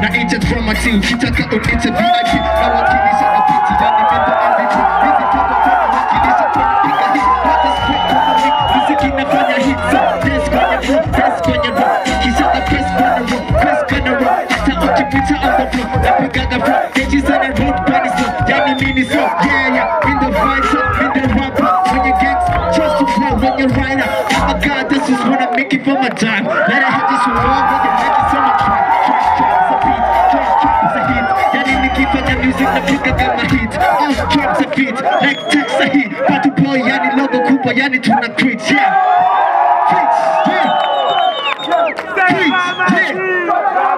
na icha drama team kitaka unite VIP na wakilisha na piti yani mendo MVP hizi kama kama wakilisha kwenye piga hit hata split kama mix muziki nafanya hit so dance kwenye rock kisha the press kwenye rock hata ukipita on the floor napigaga flow keji sana road bunny so yani mini so yeah in the fight so in the rapper when you gangs just to play when you're right up oh my god this is what I'm making for my time let I hit this one wrong when you make it so much fun tracks a beat tracks a hit yani nikifanya music napigaga ma hit tracks a beat like text a hit party boy yani logo kubwa yani tuna preach yeah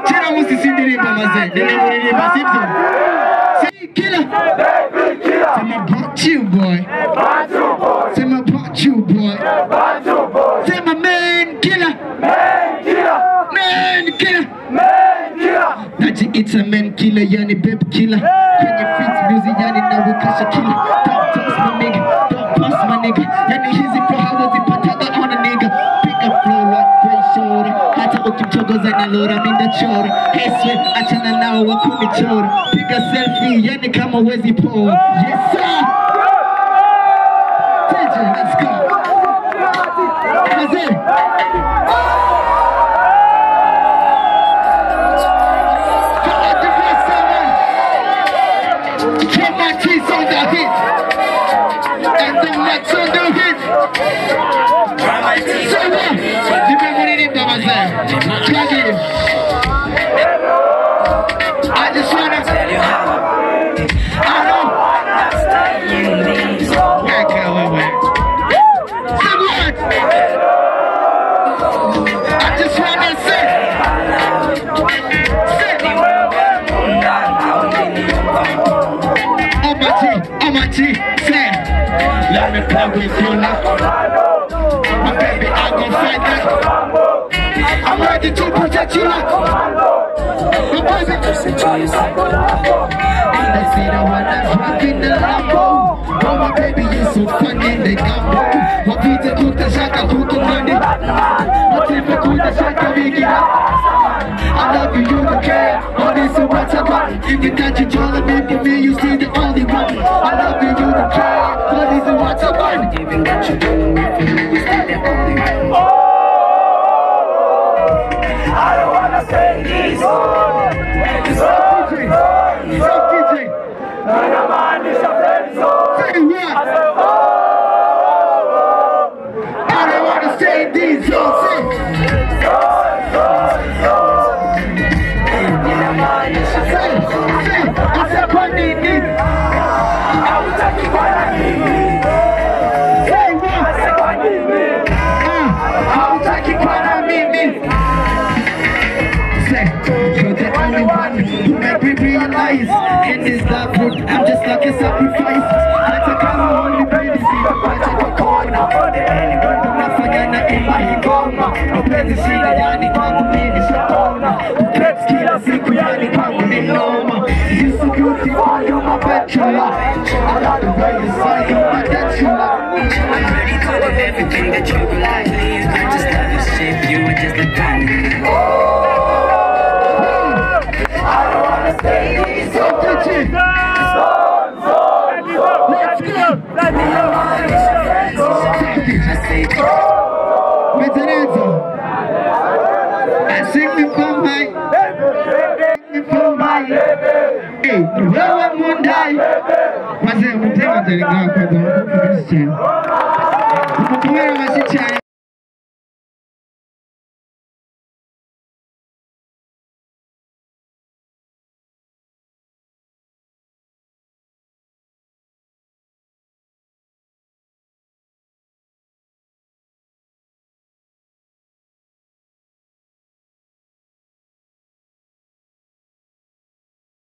Tena musisindirimba mazee, nilimulirimba sivyo? Say killer. Say about you boy. Say about you boy. Say my man killer. Man killer. Naji it's a man killer, yani babe killer. Kwenye fit music yani nawekasha killer. Don't toss my nigga, don't pass my nigga. Yani hizi flow hawazipataga on a nigga. Pick up flow like great shoulder. Hata ukimchogoza na lora minda chora. Hey sweat, achana nao wakunichora. Piga selfie, yani kama wezi poa. Yes sir! DJ, let's go! Mazee! Cheese on the hit, and the lights on the hit. So what? Nimemulirimba mazee. Twagiri. I just wanna tell you how. I know. Wait. Say what? I just wanna say. On my G, say, let me play with you now. My baby, I'm gon' fight that. I'm ready to protect you now. My baby, just enjoy yourself. And I see the one that's rocking the Lambo. Oh my baby, you're so funny, they got me. My pizza cook the shaka, cook the money. My timber cook the shaka, we get up. I love you, you don't care. All this is what's about. If you got your dollar, for me, you see the only one. I love you, you don't care. All this is what's about. Even got your dollar, for me, you see the only one. I don't wanna say this. It's all DJ. And I'm on this friend zone. Say what? I don't wanna say this. In this dark road, I'm just like a sacrifice. Like a cow only baby, see the patch of the corner. Unafagana imani ngoma. Mpenzi shida yani kwangu mimi shakona. Ukreps kila siku yani kwangu ni noma. You so beautiful, you're my bachelor. I love the way you say you're my bachelor. I'm ready to do everything that you like. I just love your shape, you were just a candy. I don't wanna stay here, so bitchy. Let's go. Meterezo. I sing me for my. Hey, wewe mundai. Wazee mtema tena kwa sababu